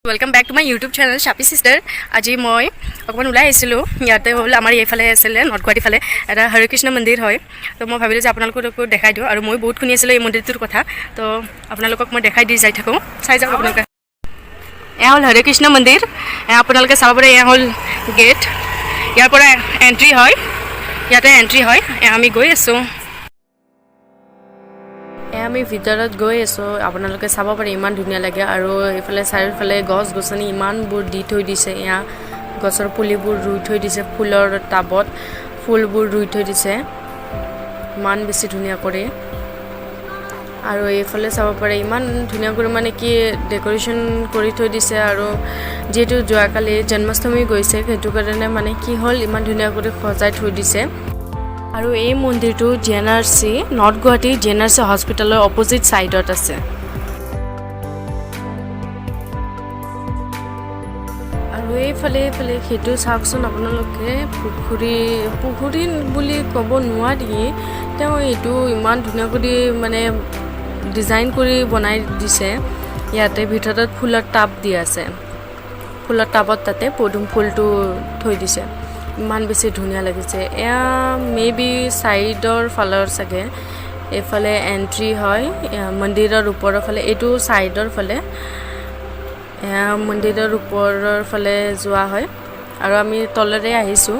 Welcome back to my YouTube channel शापी sister. आज मैं अकमान ऊल् इते हल आम ये नर्थ गुवाहाटी फाले एट हरे कृष्ण मंदिर है। तो मैं भाविलो आपको देखा दिओ और मैं बहुत शुनी ये मंदिर कथा। तो आपलोक मैं देखा दी जाई थको चाई जाओ। अपने यहाँ हल हरे कृष्ण मंदिर। आपलोके चाब पारे यहाँ हल गेट यार एंट्री है। इते एंट्री है आम गई आसो। আমি ভিতৰত গৈ আছো। আপোনালোকে চাব পাৰে ইমান ধুনীয়া লাগে আৰু এইফালে চাৰিওফালে গছ গছনি ইমানবোৰ দি থৈ দিছে। এয়া গছৰ পুলিবোৰ ৰুই থৈ দিছে, ফুলৰ টাবত ফুলবোৰ ৰুই থৈ দিছে ইমান বেছি ধুনীয়া কৰি। আৰু এইফালে চাব পাৰে ইমান ধুনীয়া কৰি মানে কি ডেকোৰেশ্যন কৰি থৈ দিছে। আৰু যেহেতু যোৱাকালি জন্মাষ্টমী গৈছে সেইটো কাৰণে মানে কি হ'ল ইমান ধুনীয়া কৰি সজাই থৈ দিছে। আৰু এই মন্দিৰটো জেএনআৰচি নৰ্থ গুৱাহাটী জেএনআৰচি হস্পিটেলৰ অপজিট সাইডত আছে। আৰু এইফালে সেইটো চাওকচোন আপোনালোকে পুখুৰী বুলি ক'ব নোৱাৰি, তেওঁ এইটো ইমান ধুনীয়া কৰি মানে ডিজাইন কৰি বনাই দিছে। ইয়াতে ভিতৰত ফুলৰ টাব দি আছে, ফুলৰ টাবত তাতে পদুম ফুলটো থৈ দিছে। ইমান বেছি ধুনীয়া লাগিছে। এয়া মেবি সাইডৰ ফালৰ চাগে এইফালে এন্ট্ৰি হয় মন্দিৰৰ ওপৰৰ ফালে। এইটো সাইডৰ ফালে এয়া মন্দিৰৰ ওপৰৰ ফালে যোৱা হয়। আৰু আমি তলৰে আহিছোঁ,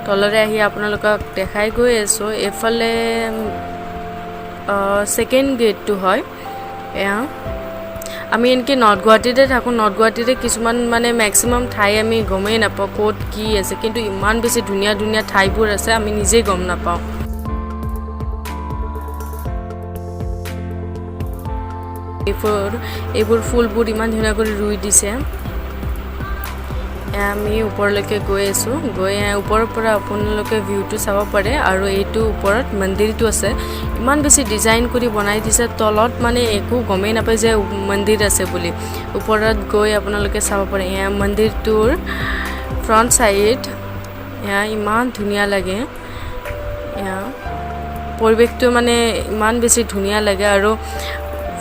তলৰে আহি আপোনালোকক দেখাই গৈ আছোঁ। এইফালে সেকেন্ড গেটটো হয়। এয়া আমি এনেকৈ নৰ্থ গুৱাহাটীতে থাকোঁ। নৰ্থ গুৱাহাটীতে কিছুমান মানে মেক্সিমাম ঠাই আমি গমেই নাপাওঁ ক'ত কি আছে, কিন্তু ইমান বেছি ধুনীয়া ধুনীয়া ঠাইবোৰ আছে আমি নিজেই গম নাপাওঁ। এইবোৰ ফুলবোৰ ইমান ধুনীয়া কৰি ৰুই দিছে। আমি ওপৰলৈকে গৈ আছোঁ। গৈ ওপৰৰ পৰা আপোনালোকে ভিউটো চাব পাৰে। আৰু এইটো ওপৰত মন্দিৰটো আছে, ইমান বেছি ডিজাইন কৰি বনাই দিছে। তলত মানে একো গমেই নাপায় যে মন্দিৰ আছে বুলি। ওপৰত গৈ আপোনালোকে চাব পাৰে। এয়া মন্দিৰটোৰ ফ্ৰণ্ট চাইড এয়া ইমান ধুনীয়া লাগে। এয়া পৰিৱেশটো মানে ইমান বেছি ধুনীয়া লাগে। আৰু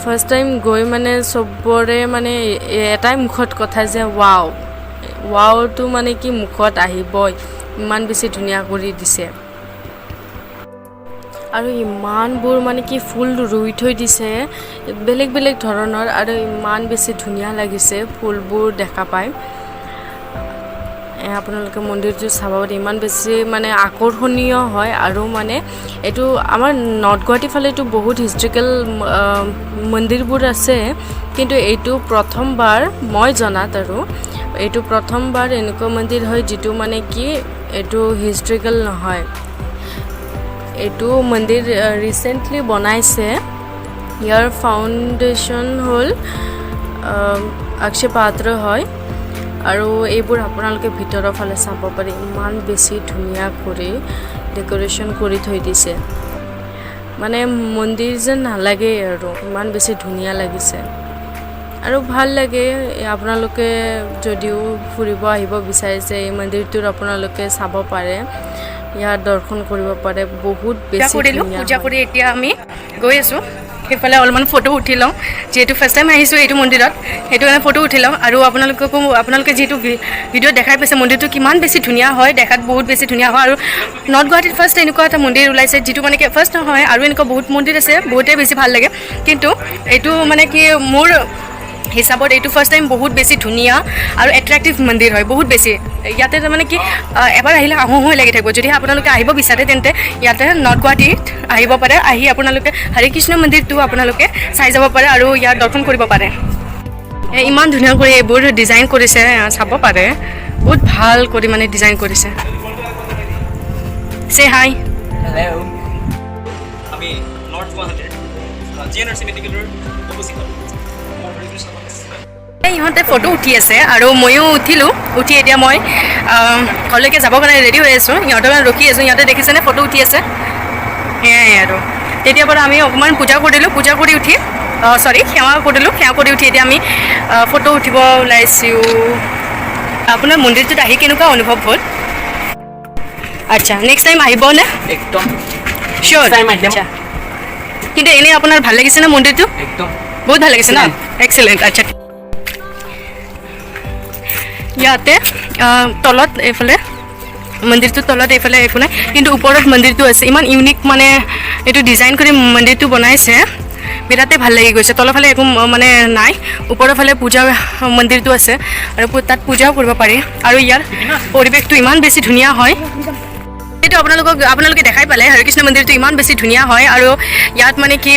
ফাৰ্ষ্ট টাইম গৈ মানে চবৰে মানে এটাই মুখত কথা যে ৱাওটো মানে কি মুখত আহিবই, ইমান বেছি ধুনীয়া কৰি দিছে। আৰু ইমানবোৰ মানে কি ফুল ৰুই থৈ দিছে বেলেগ বেলেগ ধৰণৰ। আৰু ইমান বেছি ধুনীয়া লাগিছে ফুলবোৰ দেখা পায়। আপোনালোকে মন্দিৰটো চাব পাৰে, ইমান বেছি মানে আকৰ্ষণীয় হয়। আৰু মানে এইটো আমাৰ নৰ্থ গুৱাহাটী ফালেতো বহুত হিষ্ট্ৰিকেল মন্দিৰবোৰ আছে, কিন্তু এইটো প্ৰথমবাৰ মই জনাত আৰু এইটো প্ৰথমবাৰ এনেকুৱা মন্দিৰ হয় যিটো মানে কি এইটো হিষ্ট্ৰিকেল নহয়। এইটো মন্দিৰ ৰিচেণ্টলি বনাইছে। ইয়াৰ ফাউণ্ডেশ্যন হ'ল অক্ষয় পাত্ৰ হয়। আৰু এইবোৰ আপোনালোকে ভিতৰৰ ফালে চাব পাৰে, ইমান বেছি ধুনীয়া কৰি ডেকোৰেশ্যন কৰি থৈ দিছে। মানে মন্দিৰ যেন নালাগে আৰু ইমান বেছি ধুনীয়া লাগিছে আৰু ভাল লাগে। আপোনালোকে যদিও ফুৰিব আহিব বিচাৰিছে এই মন্দিৰটোত আপোনালোকে চাব পাৰে, ইয়াত দৰ্শন কৰিব পাৰে। বহুত বেছি পূজা কৰি এতিয়া আমি গৈ আছোঁ। সেইফালে অলপমান ফটো উঠি লওঁ, যিহেতু ফাৰ্ষ্ট টাইম আহিছোঁ এইটো মন্দিৰত, সেইটো কাৰণে ফটো উঠি লওঁ। আৰু আপোনালোকে যিহেতু ভিডিঅ'ত দেখাই পাইছে মন্দিৰটো কিমান বেছি ধুনীয়া হয়, দেখাত বহুত বেছি ধুনীয়া হয়। আৰু নৰ্থ গুৱাহাটীত ফাৰ্ষ্ট এনেকুৱা এটা মন্দিৰ ওলাইছে যিটো মানে কি ফাৰ্ষ্ট নহয়, আৰু এনেকুৱা বহুত মন্দিৰ আছে, বহুতেই বেছি ভাল লাগে। কিন্তু এইটো মানে কি মোৰ হিচাপত এইটো ফাৰ্ষ্ট টাইম বহুত বেছি ধুনীয়া আৰু এট্ৰেক্টিভ মন্দিৰ হয়, বহুত বেছি। ইয়াতে তাৰমানে কি এবাৰ আহিলে আহোঁ লাগি থাকিব। যদি আপোনালোকে আহিব বিচাৰে তেন্তে ইয়াতে নৰ্থ গুৱাহাটীত আহিব পাৰে। আহি আপোনালোকে হৰে কৃষ্ণ মন্দিৰটো আপোনালোকে চাই যাব পাৰে আৰু ইয়াত দৰ্শন কৰিব পাৰে। ইমান ধুনীয়া কৰি এইবোৰ ডিজাইন কৰিছে, চাব পাৰে। বহুত ভাল কৰি মানে ডিজাইন কৰিছে। সে হাই। হেল্ল', আমি নৰ্থ গুৱাহাটীৰ জেএনআৰচি মেডিকেলৰ অপজিট। ইহঁতে ফটো উঠি আছে আৰু ময়ো উঠিলোঁ। উঠি এতিয়া মই ঘৰলৈকে যাবৰ কাৰণে ৰেডি হৈ আছোঁ। ইহঁতৰ কাৰণে ৰখি আছোঁ। ইহঁতে দেখিছেনে ফটো উঠি আছে, সেয়াই। আৰু তেতিয়াৰ পৰা আমি অকণমান পূজা কৰিলোঁ। পূজা কৰি উঠি সেৱা কৰিলোঁ। সেৱা কৰি উঠি এতিয়া আমি ফটো উঠিব ওলাইছোঁ। আপোনাৰ মন্দিৰটোত আহি কেনেকুৱা অনুভৱ হ'ল? আচ্ছা, নেক্সট টাইম আহিবনে? একদম চিয়'ৰ। আচ্ছা, কিন্তু এনেই আপোনাৰ ভাল লাগিছে ন মন্দিৰটো? একদম বহুত ভাল লাগিছে ন? এক্সেলেণ্ট। আচ্ছা, ইয়াতে তলত এইফালে মন্দিৰটোৰ তলত এইফালে একো নাই, কিন্তু ওপৰত মন্দিৰটো আছে। ইমান ইউনিক মানে এইটো ডিজাইন কৰি মন্দিৰটো বনাইছে, বিৰাটেই ভাল লাগি গৈছে। তলৰ ফালে একো মানে নাই, ওপৰৰ ফালে পূজা মন্দিৰটো আছে আৰু তাত পূজাও কৰিব পাৰি। আৰু ইয়াৰ পৰিৱেশটো ইমান বেছি ধুনীয়া হয়। এইটো আপোনালোকে দেখাই পালে হৰে কৃষ্ণ মন্দিৰটো ইমান বেছি ধুনীয়া হয়। আৰু ইয়াত মানে কি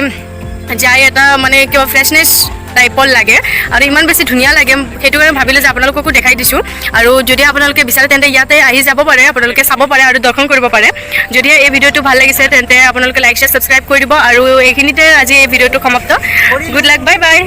যাই এটা মানে কিবা ফ্ৰেছনেছ টাইপৰ লাগে আৰু ইমান বেছি ধুনীয়া লাগে, সেইটো কাৰণে ভাবিলোঁ যে আপোনালোককো দেখাই দিছোঁ। আৰু যদি আপোনালোকে বিচাৰে তেন্তে ইয়াতে আহি যাব পাৰে, আপোনালোকে চাব পাৰে আৰু দৰ্শন কৰিব পাৰে। যদি এই ভিডিঅ'টো ভাল লাগিছে তেন্তে আপোনালোকে লাইক শ্বেয়াৰ ছাবস্ক্ৰাইব কৰি দিব। আৰু এইখিনিতে আজি এই ভিডিঅ'টো সমাপ্ত। Good luck, bye bye.